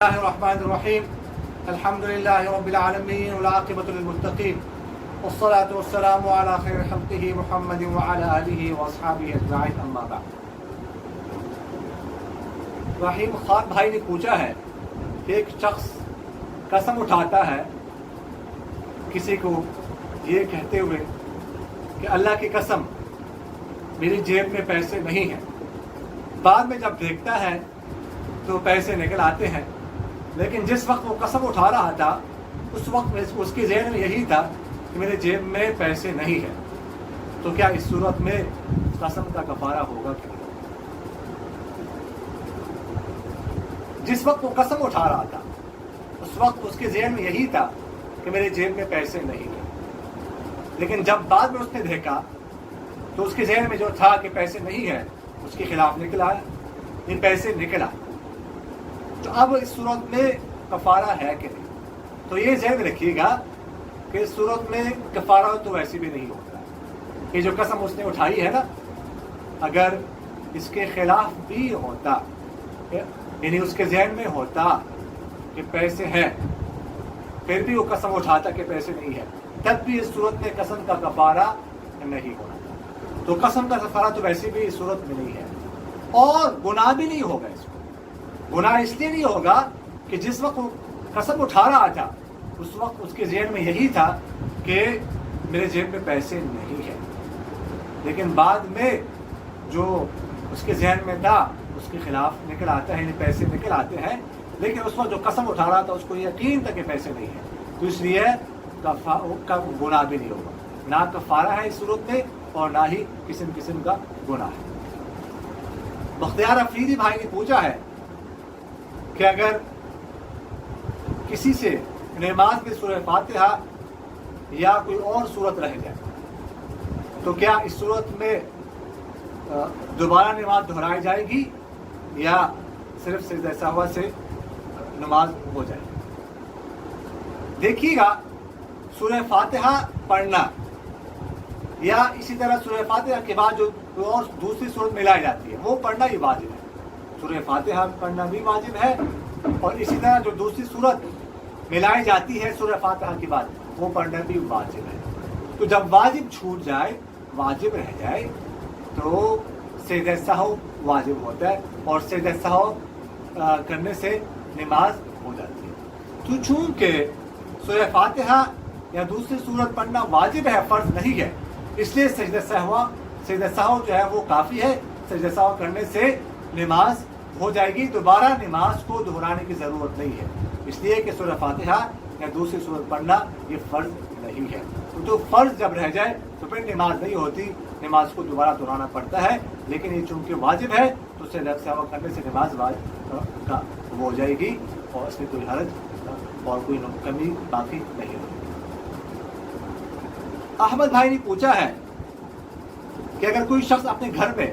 الله الرحمن الرحيم الحمد لله رب العالمين والعاقبة للمتقين والصلاة والسلام على خير خلقه محمد وعلى آله وأصحابه أجمعين أما بعد. رحیم خان بھائی نے پوچھا ہے کہ ایک شخص قسم اٹھاتا ہے کسی کو یہ کہتے ہوئے کہ اللہ کی قسم میری جیب میں پیسے نہیں ہیں، بعد میں جب دیکھتا ہے تو پیسے نکل آتے ہیں، لیکن جس وقت وہ قسم اٹھا رہا تھا اس وقت اس کی ذہن میں یہی تھا کہ میرے جیب میں پیسے نہیں ہیں، تو کیا اس صورت میں قسم کا کفارہ ہوگا کہ نہیں؟ جس وقت وہ قسم اٹھا رہا تھا اس وقت اس کے ذہن میں یہی تھا کہ میرے جیب میں پیسے نہیں ہیں، لیکن جب بعد میں اس نے دیکھا تو اس کے ذہن میں جو تھا کہ پیسے نہیں ہیں اس کے خلاف نکلا یہ پیسے نکلا، تو اب اس صورت میں کفارہ ہے کہ نہیں؟ تو یہ ذہن رکھیے گا کہ اس صورت میں کفارہ تو ویسے بھی نہیں ہوتا، یہ جو قسم اس نے اٹھائی ہے نا، اگر اس کے خلاف بھی ہوتا، یعنی اس کے ذہن میں ہوتا کہ پیسے ہیں پھر بھی وہ قسم اٹھاتا کہ پیسے نہیں ہے، تب بھی اس صورت میں قسم کا کفارہ نہیں ہوتا. تو قسم کا کفارہ تو ویسے بھی اس صورت میں نہیں ہے، اور گناہ بھی نہیں ہوگا. اس کو گناہ اس لیے نہیں ہوگا کہ جس وقت وہ قسم اٹھا رہا تھا اس وقت اس کے ذہن میں یہی تھا کہ میرے جیب میں پیسے نہیں ہیں، لیکن بعد میں جو اس کے ذہن میں تھا اس کے خلاف نکل آتا ہے، یعنی پیسے نکل آتے ہیں، لیکن اس وقت جو قسم اٹھا رہا تھا اس کو یقین تھا کہ پیسے نہیں ہیں، تو اس لیے گناہ بھی نہیں ہوگا، نہ کفارہ ہے اس صورت میں اور نہ ہی قسم کا گناہ ہے. بختیار افریدی بھائی نے پوچھا ہے کہ اگر کسی سے نماز میں سورہ فاتحہ یا کوئی اور صورت رہ جائے تو کیا اس صورت میں دوبارہ نماز دہرائی جائے گی یا صرف سجدہ سہو سے نماز ہو جائے گی؟ دیکھیے گا، سورہ فاتحہ پڑھنا یا اسی طرح سورہ فاتحہ کے بعد جو اور دوسری صورت ملائی جاتی ہے وہ پڑھنا ہی واجب ہے. سورہ فاتحہ پڑھنا بھی واجب ہے، اور اسی طرح جو دوسری صورت ملائی جاتی ہے سورہ فاتحہ کے بعد وہ پڑھنا بھی واجب ہے. تو جب واجب چھوٹ جائے، واجب رہ جائے، تو سجدہ سہو واجب ہوتا ہے، اور سجدہ سہو کرنے سے نماز ہو جاتی ہے. تو چونکہ سورہ فاتحہ یا دوسری صورت پڑھنا واجب ہے، فرض نہیں ہے، اس لیے سجدہ سہو جو ہے وہ کافی ہے. سجدہ سہو کرنے سے نماز ہو جائے گی، دوبارہ نماز کو دہرانے کی ضرورت نہیں ہے، اس لیے کہ سورہ فاتحہ یا دوسری صورت پڑھنا یہ فرض نہیں ہے. تو فرض جب رہ جائے تو پھر نماز نہیں ہوتی، نماز کو دوبارہ دہرانا پڑتا ہے، لیکن یہ چونکہ واجب ہے تو سجدہ سہو کرنے سے نماز واجب ہو جائے گی، اور اس میں کوئی حرج اور کوئی کمی باقی نہیں ہوگی. احمد بھائی نے پوچھا ہے کہ اگر کوئی شخص اپنے گھر میں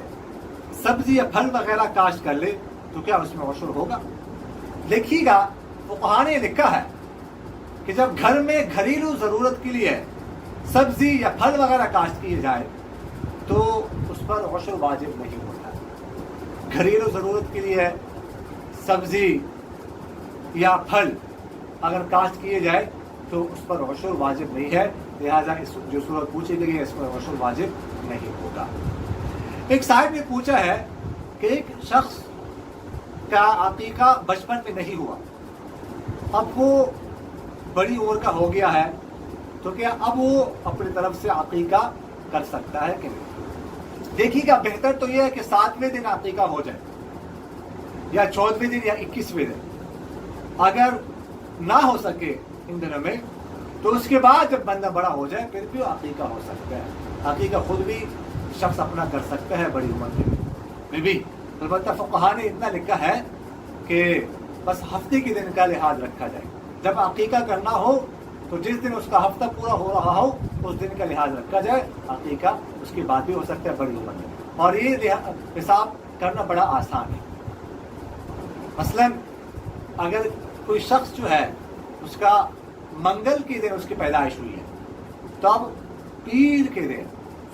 سبزی یا پھل وغیرہ کاشت کر لے تو کیا اس میں عشر ہوگا؟ دیکھیے گا، فقہاء نے لکھا ہے کہ جب گھر میں گھریلو ضرورت کے لیے سبزی یا پھل وغیرہ کاشت کیے جائے تو اس پر عشر واجب نہیں ہوتا. گھریلو ضرورت کے لیے سبزی یا پھل اگر کاشت کیے جائے تو اس پر عشر واجب نہیں ہے، لہٰذا اس جو صورت پوچھی گئی ہے اس پر عشر واجب نہیں ہوگا. ایک صاحب نے پوچھا ہے کہ ایک شخص کا عقیقہ بچپن میں نہیں ہوا، اب وہ بڑی عمر کا ہو گیا ہے، تو کیا اب وہ اپنی طرف سے عقیقہ کر سکتا ہے کہ نہیں؟ دیکھیے گا، بہتر تو یہ ہے کہ 7ویں دن عقیقہ ہو جائے یا 14ویں دن یا 21ویں دن. اگر نہ ہو سکے ان دنوں میں تو اس کے بعد جب بندہ بڑا ہو جائے پھر بھی عقیقہ ہو سکتا ہے. عقیقہ خود بھی شخص اپنا کر سکتا ہے بڑی عمر میں بھی. البتہ فقہاء نے اتنا لکھا ہے کہ بس ہفتے کے دن کا لحاظ رکھا جائے. جب عقیقہ کرنا ہو تو جس دن اس کا ہفتہ پورا ہو رہا ہو اس دن کا لحاظ رکھا جائے. عقیقہ اس کی بات بھی ہو سکتا ہے بڑی عمر میں، اور یہ حساب کرنا بڑا آسان ہے. مثلا اگر کوئی شخص جو ہے اس کا منگل کے دن اس کی پیدائش ہوئی ہے تو اب پیر کے دن،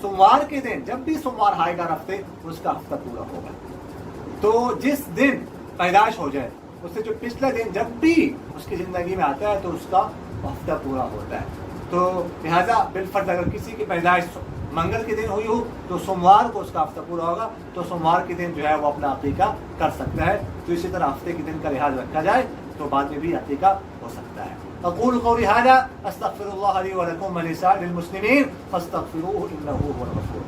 سوموار کے دن، جب بھی سوموار آئے گا ہفتے اس کا ہفتہ پورا ہوگا. تو جس دن پیدائش ہو جائے اس سے جو پچھلا دن جب بھی اس کی زندگی میں آتا ہے تو اس کا ہفتہ پورا ہوتا ہے. تو لہٰذا بالفرض اگر کسی کی پیدائش منگل کے دن ہوئی ہو تو سوموار کو اس کا ہفتہ پورا ہوگا, تو سوموار کے دن جو ہے وہ اپنا عقیقہ کر سکتا ہے. تو اسی طرح ہفتے کے دن کا لحاظ رکھا جائے تو بعد میں بھی عقیقہ ہو سکتا ہے. اقول قولی هذا استغفر الله لي ولكم ولسائر المسلمين فاستغفروه انه هو الغفور.